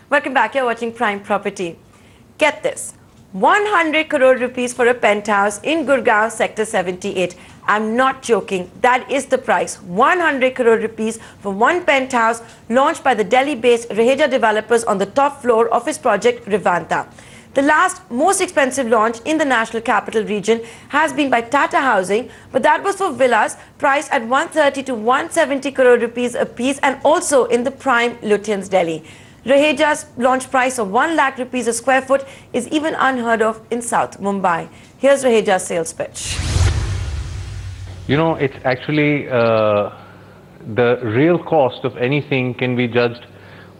Welcome back. You're watching Prime Property. Get this. 100 crore rupees for a penthouse in Gurgaon, Sector 78. I'm not joking. That is the price. 100 crore rupees for one penthouse launched by the Delhi-based Raheja developers on the top floor of his project Rivanta. The last most expensive launch in the national capital region has been by Tata Housing, but that was for villas priced at 130 to 170 crore rupees a piece and also in the prime Lutyens, Delhi. Raheja's launch price of 1 lakh rupees a square foot is even unheard of in South Mumbai. Here's Raheja's sales pitch. You know, it's actually the real cost of anything can be judged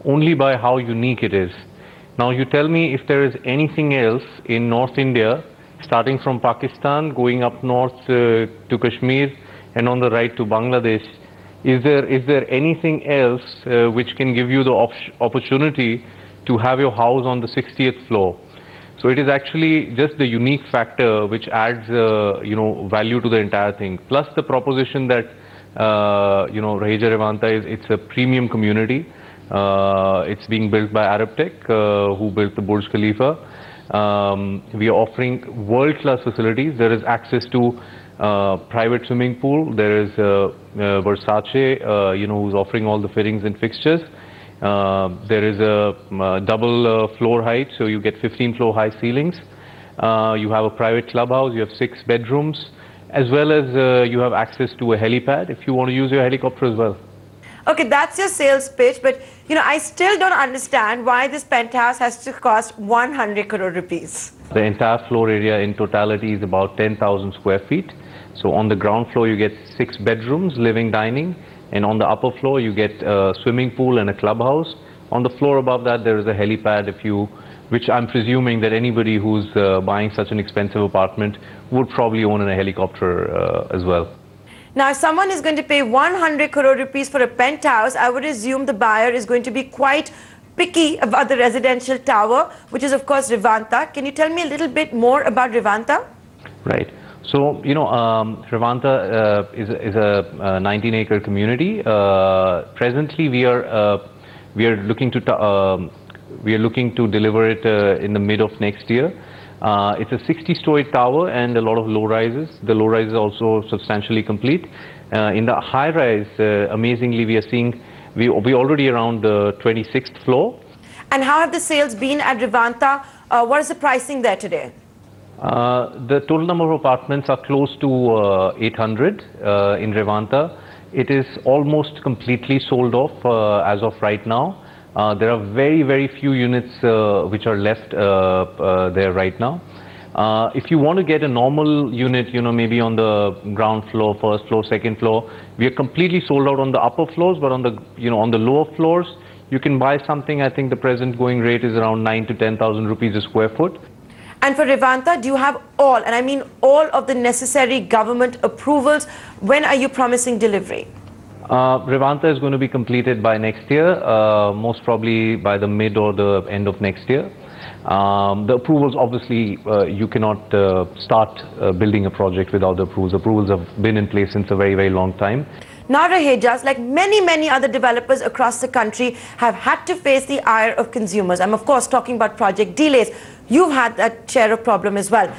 only by how unique it is. Now you tell me if there is anything else in North India, starting from Pakistan, going up north to Kashmir and on the right to Bangladesh. Is there anything else which can give you the opportunity to have your house on the 60th floor? So it is actually just the unique factor which adds value to the entire thing. Plus the proposition that Raheja Rivanta it's a premium community. It's being built by Arab Tech, who built the Burj Khalifa. We are offering world-class facilities. There is access to private swimming pool. There is Versace, who's offering all the fittings and fixtures. There is a double floor height, so you get 15 floor high ceilings. You have a private clubhouse. You have 6 bedrooms, as well as you have access to a helipad if you want to use your helicopter as well. Okay, that's your sales pitch, but I still don't understand why this penthouse has to cost 100 crore rupees. The entire floor area in totality is about 10,000 square feet. So on the ground floor you get 6 bedrooms, living, dining, and on the upper floor you get a swimming pool and a clubhouse. On the floor above that there is a helipad, which I'm presuming that anybody who's buying such an expensive apartment would probably own a helicopter as well. Now, if someone is going to pay 100 crore rupees for a penthouse, I would assume the buyer is going to be quite picky about the residential tower, which is of course Rivanta. Can you tell me a little bit more about Rivanta? Right. So, Rivanta is a 19-acre community. Presently, we are looking to deliver it in the mid of next year. It's a 60-story tower and a lot of low-rises. The low-rise is also substantially complete. In the high-rise, amazingly, we are seeing we're already around the 26th floor. And how have the sales been at Rivanta? What is the pricing there today? The total number of apartments are close to 800 in Rivanta. It is almost completely sold off as of right now. There are very, very few units which are left there right now. If you want to get a normal unit, maybe on the ground floor, first floor, second floor, we are completely sold out on the upper floors, but on the, on the lower floors, you can buy something. I think the present going rate is around 9,000 to 10,000 rupees a square foot. And for Rivanta, do you have all, and I mean all of the necessary government approvals? When are you promising delivery? Rivanta is going to be completed by next year, most probably by the mid or the end of next year. The approvals, obviously, you cannot start building a project without the approvals. Approvals have been in place since a very, very long time. Now, Rahejas, like many, many other developers across the country, have had to face the ire of consumers. I'm, of course, talking about project delays. You've had that share of problem as well.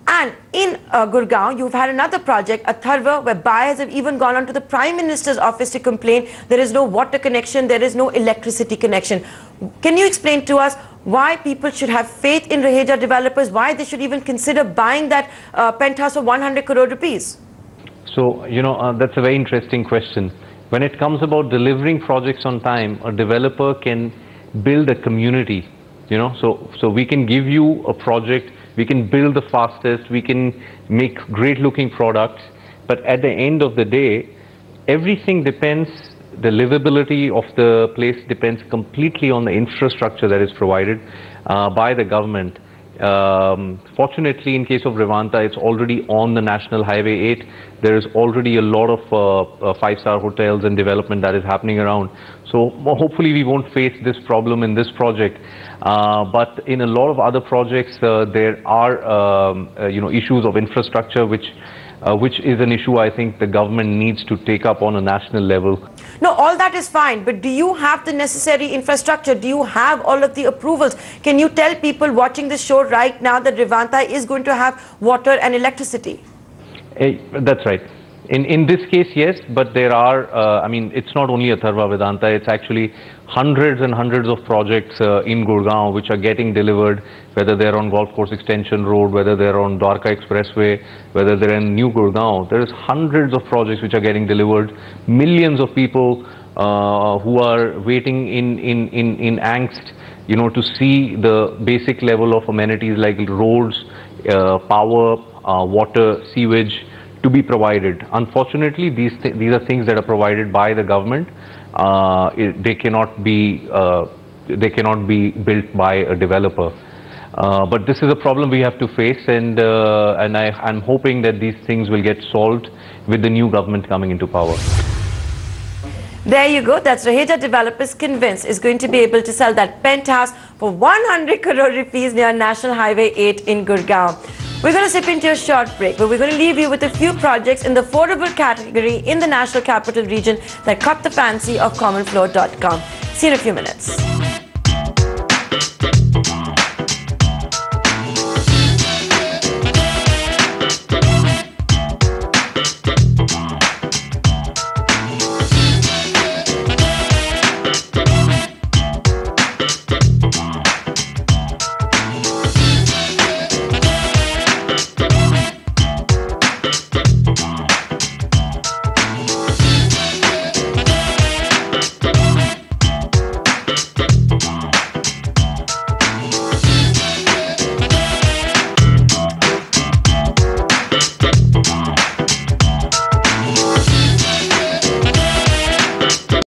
And in Gurgaon, you've had another project, Atharva, where buyers have even gone onto the Prime Minister's office to complain there is no water connection, there is no electricity connection. Can you explain to us why people should have faith in Raheja developers, why they should even consider buying that penthouse for 100 crore rupees? So, that's a very interesting question. When it comes about delivering projects on time, a developer can build a community, so we can give you a project, we can build the fastest, we can make great looking products, but at the end of the day, everything depends, the livability of the place depends completely on the infrastructure that is provided by the government. Fortunately, in case of Rivanta, it's already on the National Highway 8. There is already a lot of five-star hotels and development that is happening around. So hopefully we won't face this problem in this project. But in a lot of other projects, there are issues of infrastructure which which is an issue I think the government needs to take up on a national level. No, all that is fine, but do you have the necessary infrastructure? Do you have all of the approvals? Can you tell people watching this show right now that Revanta is going to have water and electricity? That's right. In this case, yes, but there are, I mean, it's not only Atharva Vedanta, it's actually hundreds and hundreds of projects in Gurgaon which are getting delivered, whether they're on Golf Course Extension Road, whether they're on Dwarka Expressway, whether they're in New Gurgaon. There is hundreds of projects which are getting delivered, millions of people who are waiting in angst, you know, to see the basic level of amenities like roads, power, water, sewage, to be provided. Unfortunately, these are things that are provided by the government. They cannot be built by a developer. But this is a problem we have to face, and I'm hoping that these things will get solved with the new government coming into power. There you go. That's Raheja Developers convinced is going to be able to sell that penthouse for 100 crore rupees near National Highway 8 in Gurgaon. We're going to slip into a short break, but we're going to leave you with a few projects in the affordable category in the National Capital Region that caught the fancy of commonfloor.com. See you in a few minutes.